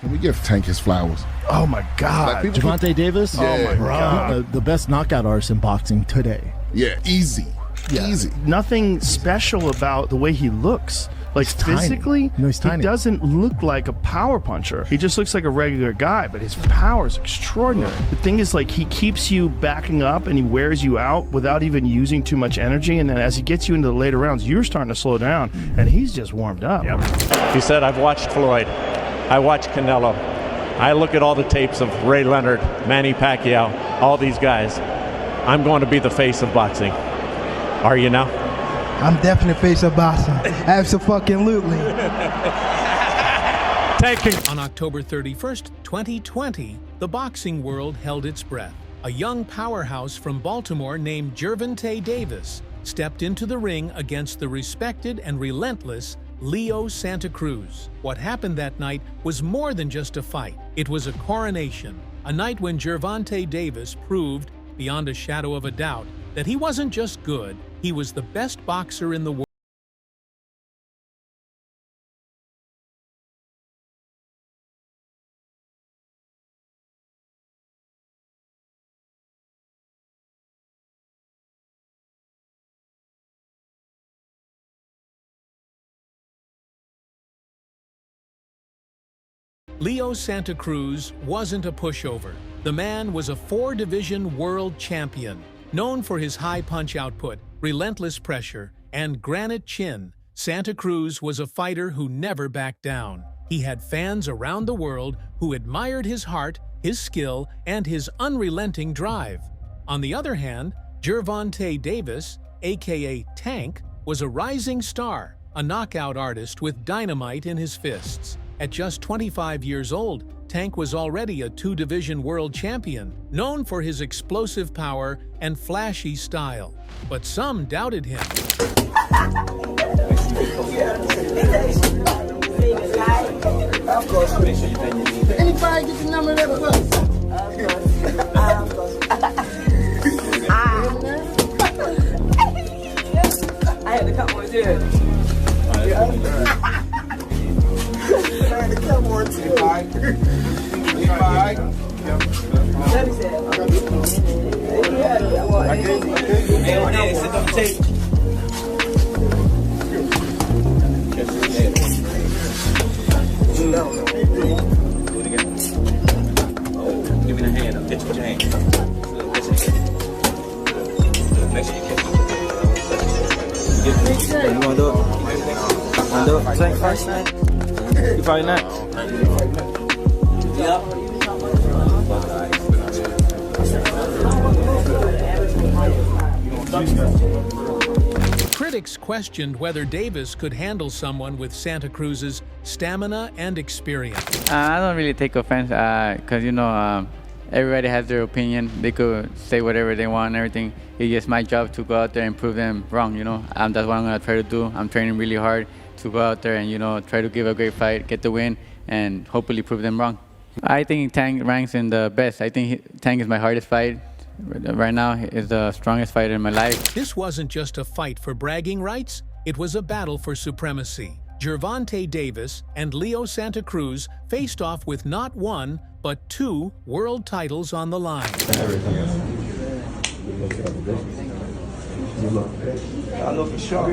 Can we give Tank his flowers? Oh my God. Gervonta Davis? Yeah. Oh my God. The best knockout artist in boxing today. Yeah, easy. Easy. Nothing special about the way he looks. Like He's tiny. physically, He's he tiny. doesn't look like a power puncher. He just looks like a regular guy, but his power is extraordinary. The thing is, like, he keeps you backing up and he wears you out without even using too much energy. And then as he gets you into the later rounds, you're starting to slow down, and he's just warmed up. He said, I've watched Floyd. I watched Canelo. I look at all the tapes of Ray Leonard, Manny Pacquiao, all these guys. I'm going to be the face of boxing. Are you now? I'm definitely face of boxing. Absolutely. Thank you. On October 31st, 2020, the boxing world held its breath. A young powerhouse from Baltimore named Gervonta Davis stepped into the ring against the respected and relentless Leo Santa Cruz. What happened that night was more than just a fight. It was a coronation, a night when Gervonta Davis proved, beyond a shadow of a doubt, that he wasn't just good, he was the best boxer in the world. Leo Santa Cruz wasn't a pushover. The man was a four-division world champion. Known for his high punch output, relentless pressure, and granite chin, Santa Cruz was a fighter who never backed down. He had fans around the world who admired his heart, his skill, and his unrelenting drive. On the other hand, Gervonta Davis, aka Tank, was a rising star, a knockout artist with dynamite in his fists. At just 25 years old, Tank was already a two-division world champion, known for his explosive power and flashy style. But some doubted him. Anybody get the number of that bus? I had to come with you. Come on, too. Give me the hand. I'll catch you with your hand. Make sure you catch it. You want to do it? Want to do it? Tank first, man? You probably not. Yep. Critics questioned whether Davis could handle someone with Santa Cruz's stamina and experience. I don't really take offense because, everybody has their opinion. They could say whatever they want and everything. It's just my job to go out there and prove them wrong, That's what I'm going to try to do. I'm training really hard to go out there and, try to give a great fight, get the win, and hopefully prove them wrong. I think Tank ranks in the best. I think Tank is my hardest fight. Right now, is the strongest fighter in my life. This wasn't just a fight for bragging rights, it was a battle for supremacy. Gervonta Davis and Leo Santa Cruz faced off with not one, but two world titles on the line. I know for sure.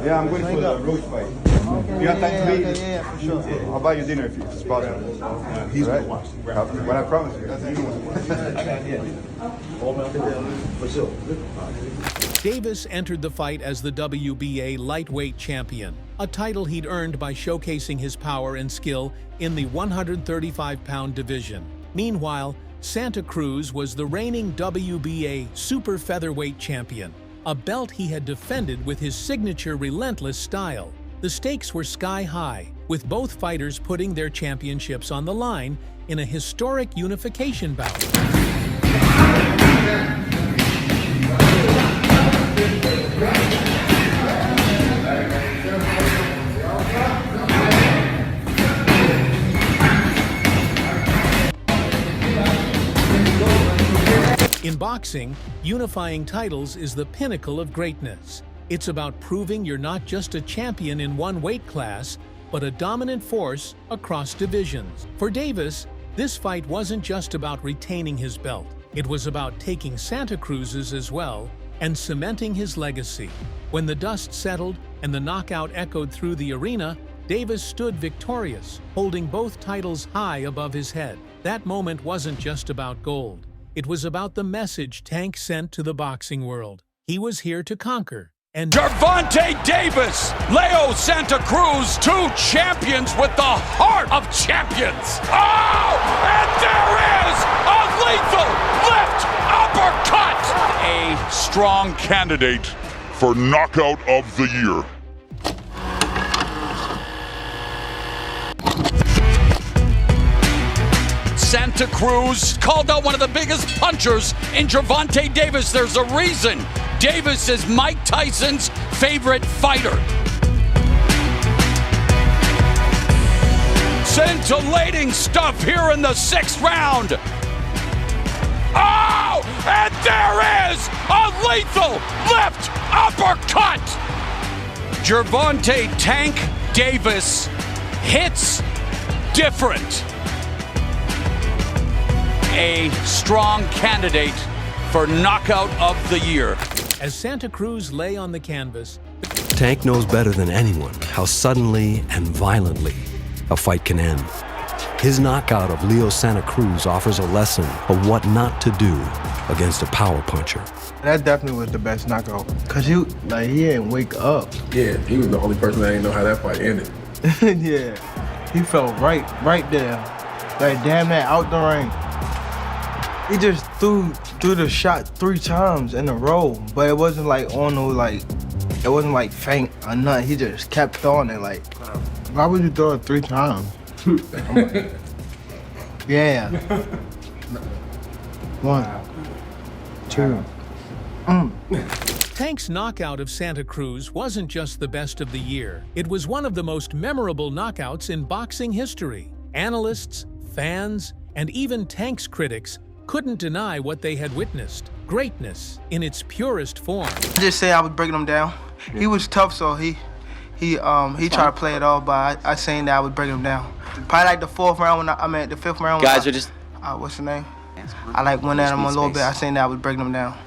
Yeah, I'm going for the road fight. You got time to meet? Yeah, for sure. I'll buy you dinner if it's possible. He's right. But I promise you. Davis entered the fight as the WBA lightweight champion, a title he'd earned by showcasing his power and skill in the 135-pound division. Meanwhile, Santa Cruz was the reigning WBA super featherweight champion, a belt he had defended with his signature relentless style. The stakes were sky high, with both fighters putting their championships on the line in a historic unification bout. In boxing, unifying titles is the pinnacle of greatness. It's about proving you're not just a champion in one weight class, but a dominant force across divisions. For Davis, this fight wasn't just about retaining his belt. It was about taking Santa Cruz's as well and cementing his legacy. When the dust settled and the knockout echoed through the arena, Davis stood victorious, holding both titles high above his head. That moment wasn't just about gold. It was about the message Tank sent to the boxing world. He was here to conquer. And Gervonta Davis, Leo Santa Cruz, two champions with the heart of champions. Oh, and there is a lethal left uppercut. A strong candidate for knockout of the year. Santa Cruz called out one of the biggest punchers in Gervonta Davis. There's a reason. Davis is Mike Tyson's favorite fighter. Scintillating stuff here in the 6th round. Oh, and there is a lethal left uppercut. Gervonta Tank Davis hits different. A strong candidate for knockout of the year. as Santa Cruz lay on the canvas, Tank knows better than anyone how suddenly and violently a fight can end. His knockout of Leo Santa Cruz offers a lesson of what not to do against a power puncher. That definitely was the best knockout. Cause he didn't wake up. Yeah, he was the only person that didn't know how that fight ended. Yeah, he felt right there. Like damn that out the ring. He just threw the shot 3 times in a row, but it wasn't like on no it wasn't like faint or nothing. He just kept throwing it like. Why would you throw it 3 times? Yeah. 1, 2. Tank's knockout of Santa Cruz wasn't just the best of the year. It was one of the most memorable knockouts in boxing history. Analysts, fans, and even Tank's critics couldn't deny what they had witnessed. Greatness in its purest form. I just say I was breaking him down. He was tough, so he tried to play it off, but I saying that I was breaking him down. Probably like the 4th round when the 5th round. Guys are just. What's the name? I went at him a little bit. I saying that I was breaking him down.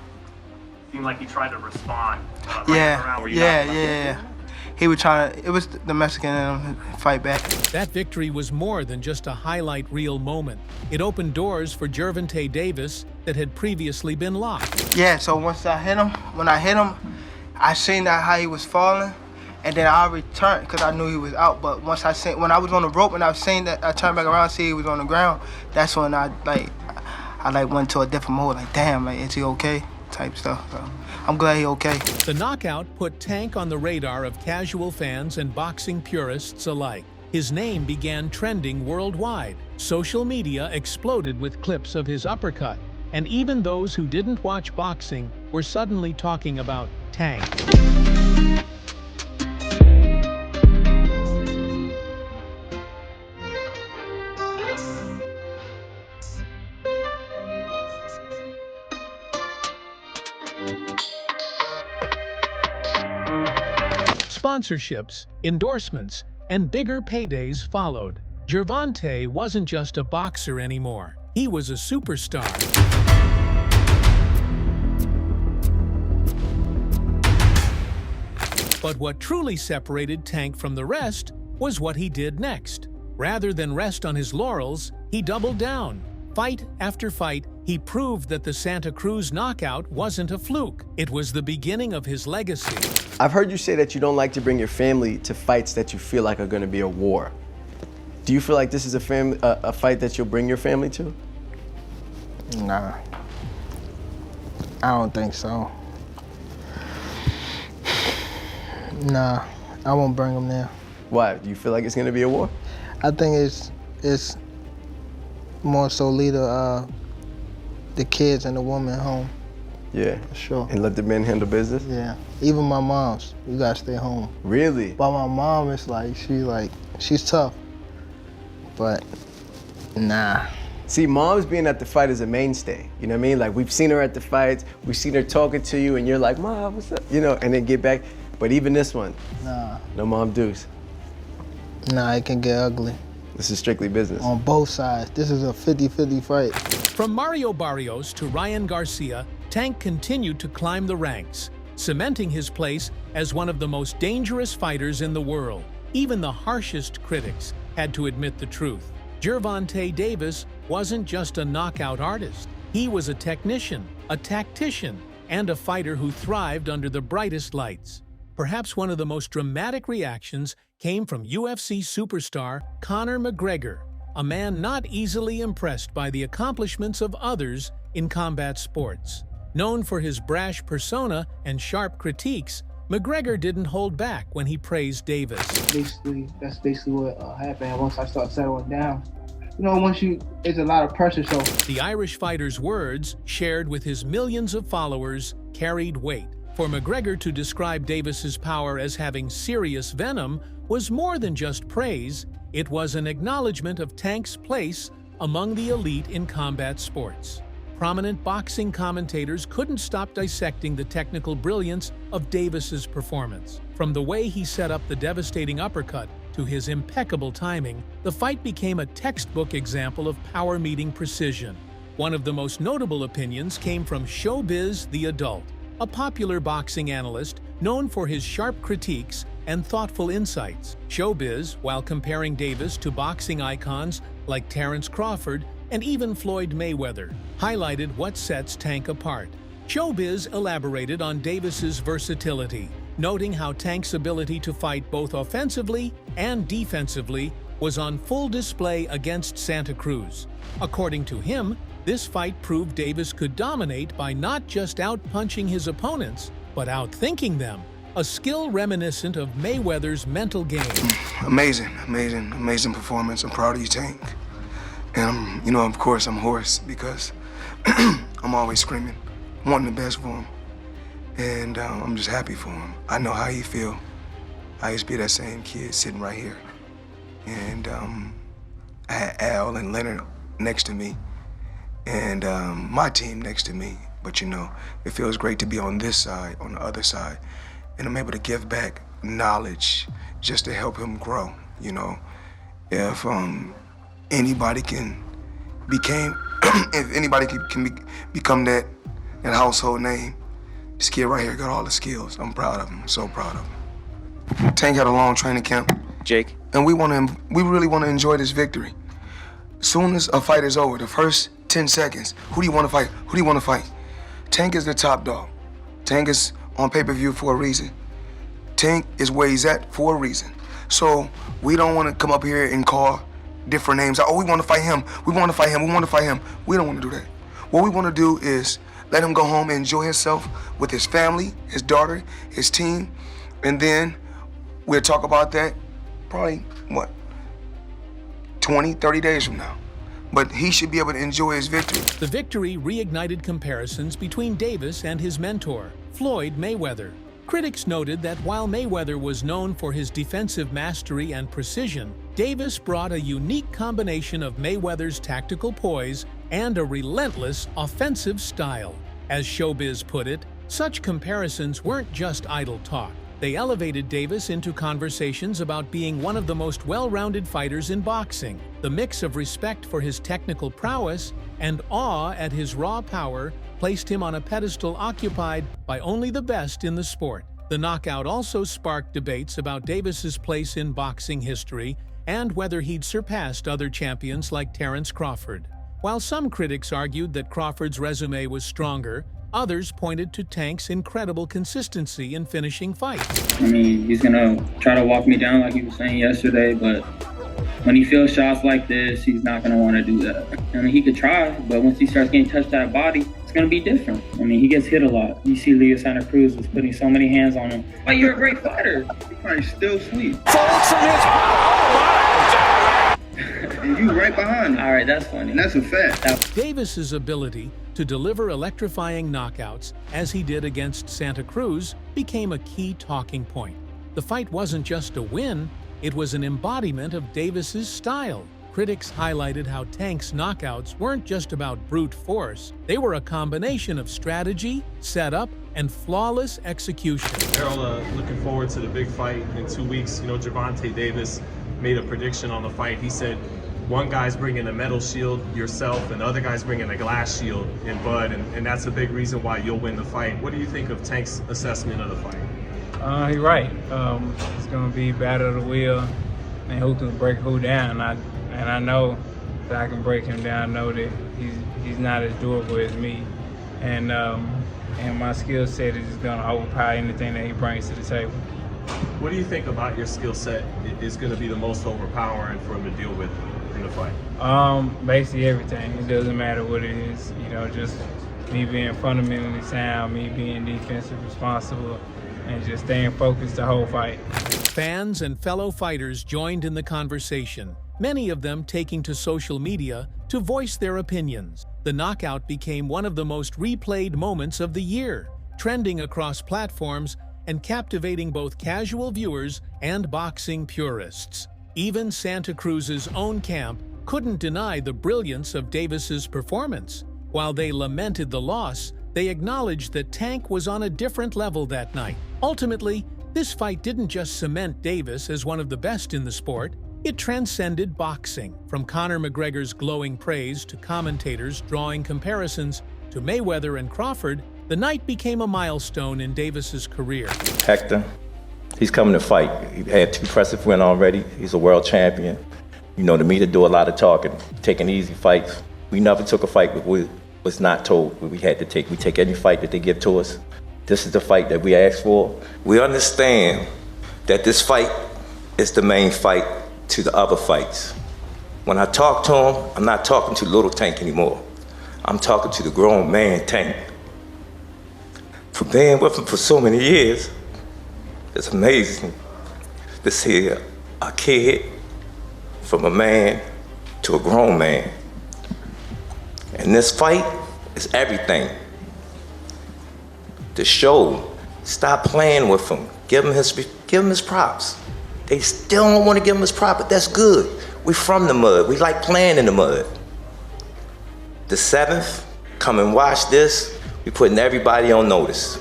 Seemed like he tried to respond. Yeah. He was trying to. It was the Mexican in him fight back. That victory was more than just a highlight reel moment. It opened doors for Gervonta Davis that had previously been locked. Yeah. So when I hit him, I seen that how he was falling, and then I returned because I knew he was out. But when I was on the rope and I seen that, I turned back around, see he was on the ground. That's when I went to a different mode. Like damn, is he okay? Type stuff. So I'm glad he okay. The knockout put Tank on the radar of casual fans and boxing purists alike. His name began trending worldwide. Social media exploded with clips of his uppercut, and even those who didn't watch boxing were suddenly talking about Tank. Sponsorships, endorsements, and bigger paydays followed. Gervonta wasn't just a boxer anymore. He was a superstar. But what truly separated Tank from the rest was what he did next. Rather than rest on his laurels, he doubled down. Fight after fight, he proved that the Santa Cruz knockout wasn't a fluke. It was the beginning of his legacy. I've heard you say that you don't like to bring your family to fights that you feel like are going to be a war. Do you feel like this is a fight that you'll bring your family to? Nah. I don't think so. Nah, I won't bring them there. Why? Do you feel like it's going to be a war? I think it's more so lead the kids and the woman home. Yeah. For sure. And let the men handle business? Yeah. Even my mom's, you gotta stay home. Really? But my mom is she's tough. But nah. See, mom's being at the fight is a mainstay. You know what I mean? Like we've seen her at the fights, we've seen her talking to you, and you're like, Mom, what's up? You know, and then get back. But even this one, nah. No mom deuce. Nah, it can get ugly. This is strictly business. On both sides. This is a 50-50 fight. From Mario Barrios to Ryan Garcia, Tank continued to climb the ranks, cementing his place as one of the most dangerous fighters in the world. Even the harshest critics had to admit the truth. Gervonta Davis wasn't just a knockout artist. He was a technician, a tactician, and a fighter who thrived under the brightest lights. Perhaps one of the most dramatic reactions came from UFC superstar Conor McGregor, a man not easily impressed by the accomplishments of others in combat sports. Known for his brash persona and sharp critiques, McGregor didn't hold back when he praised Davis. That's basically what happened once I start settling down. You know, it's a lot of pressure, so. The Irish fighter's words, shared with his millions of followers, carried weight. For McGregor to describe Davis's power as having serious venom was more than just praise. It was an acknowledgement of Tank's place among the elite in combat sports. Prominent boxing commentators couldn't stop dissecting the technical brilliance of Davis's performance. From the way he set up the devastating uppercut to his impeccable timing, the fight became a textbook example of power meeting precision. One of the most notable opinions came from Showbiz the Adult, a popular boxing analyst known for his sharp critiques and thoughtful insights. Showbiz, while comparing Davis to boxing icons like Terence Crawford and even Floyd Mayweather, highlighted what sets Tank apart. Showbiz elaborated on Davis's versatility, noting how Tank's ability to fight both offensively and defensively was on full display against Santa Cruz. According to him, this fight proved Davis could dominate by not just out-punching his opponents, but outthinking them, a skill reminiscent of Mayweather's mental game. Amazing performance. I'm proud of you, Tank. And of course, I'm hoarse because I'm always screaming, wanting the best for him. And I'm just happy for him. I know how he feel. I used to be that same kid sitting right here. And I had Al and Leonard next to me, and my team next to me. But it feels great to be on this side, on the other side, and I'm able to give back knowledge just to help him grow. If anybody can become that household name, this kid right here got all the skills. I'm proud of him. I'm so proud of him. Tank had a long training camp, Jake, and we really want to enjoy this victory. As soon as a fight is over, the first 10 seconds, who do you want to fight? Who do you want to fight? Tank is the top dog. Tank is on pay-per-view for a reason. Tank is where he's at for a reason. So we don't want to come up here and call different names. Oh, we want to fight him. We want to fight him. We want to fight him. We don't want to do that. What we want to do is let him go home and enjoy himself with his family, his daughter, his team, and then we'll talk about that probably, 20, 30 days from now. But he should be able to enjoy his victory. The victory reignited comparisons between Davis and his mentor, Floyd Mayweather. Critics noted that while Mayweather was known for his defensive mastery and precision, Davis brought a unique combination of Mayweather's tactical poise and a relentless offensive style. As Showbiz put it, such comparisons weren't just idle talk. They elevated Davis into conversations about being one of the most well-rounded fighters in boxing. The mix of respect for his technical prowess and awe at his raw power placed him on a pedestal occupied by only the best in the sport. The knockout also sparked debates about Davis's place in boxing history and whether he'd surpassed other champions like Terence Crawford. While some critics argued that Crawford's resume was stronger, others pointed to Tank's incredible consistency in finishing fights. I mean, he's gonna try to walk me down like he was saying yesterday, but when he feels shots like this, he's not gonna wanna do that. I mean, he could try, but once he starts getting touched at a body, it's gonna be different. I mean, he gets hit a lot. You see Leo Santa Cruz was putting so many hands on him. Like, you're a great fighter. You're probably still asleep. Folds from his And you right behind him. All right, that's funny. And that's a fact. Davis's ability to deliver electrifying knockouts, as he did against Santa Cruz, became a key talking point. The fight wasn't just a win, it was an embodiment of Davis's style. Critics highlighted how Tank's knockouts weren't just about brute force. They were a combination of strategy, setup, and flawless execution. They're all looking forward to the big fight in 2 weeks. Gervonta Davis, made a prediction on the fight. He said one guy's bringing a metal shield, yourself, and the other guy's bringing a glass shield in Bud, and that's a big reason why you'll win the fight. What do you think of Tank's assessment of the fight? He's right. It's going to be battle of the wheel, and who can break who down. And I know that I can break him down. I know that he's not as durable as me, and my skill set is going to overpower anything that he brings to the table. What do you think about your skill set is going to be the most overpowering for him to deal with in the fight? Basically everything. It doesn't matter what it is. You know, just me being fundamentally sound, me being defensive responsible, and just staying focused the whole fight. Fans and fellow fighters joined in the conversation, many of them taking to social media to voice their opinions. The knockout became one of the most replayed moments of the year, trending across platforms and captivating both casual viewers and boxing purists. Even Santa Cruz's own camp couldn't deny the brilliance of Davis's performance. While they lamented the loss, they acknowledged that Tank was on a different level that night. Ultimately, this fight didn't just cement Davis as one of the best in the sport, it transcended boxing. From Conor McGregor's glowing praise to commentators drawing comparisons to Mayweather and Crawford, the night became a milestone in Davis's career. Hector, he's coming to fight. He had 2 impressive wins already. He's a world champion. You know, to me, to do a lot of talking, taking easy fights. We never took a fight we was not told we had to take. We take any fight that they give to us. This is the fight that we asked for. We understand that this fight is the main fight to the other fights. When I talk to him, I'm not talking to little Tank anymore. I'm talking to the grown man Tank. For being with him for so many years, it's amazing to see a kid from a man to a grown man. And this fight is everything. The show, stop playing with him. Give him his props. They still don't want to give him his props, but that's good. We're from the mud. We like playing in the mud. The 7th, come and watch this. We're putting everybody on notice.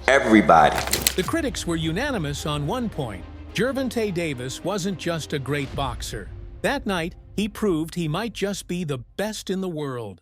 Everybody. The critics were unanimous on one point. Gervonta Davis wasn't just a great boxer. That night, he proved he might just be the best in the world.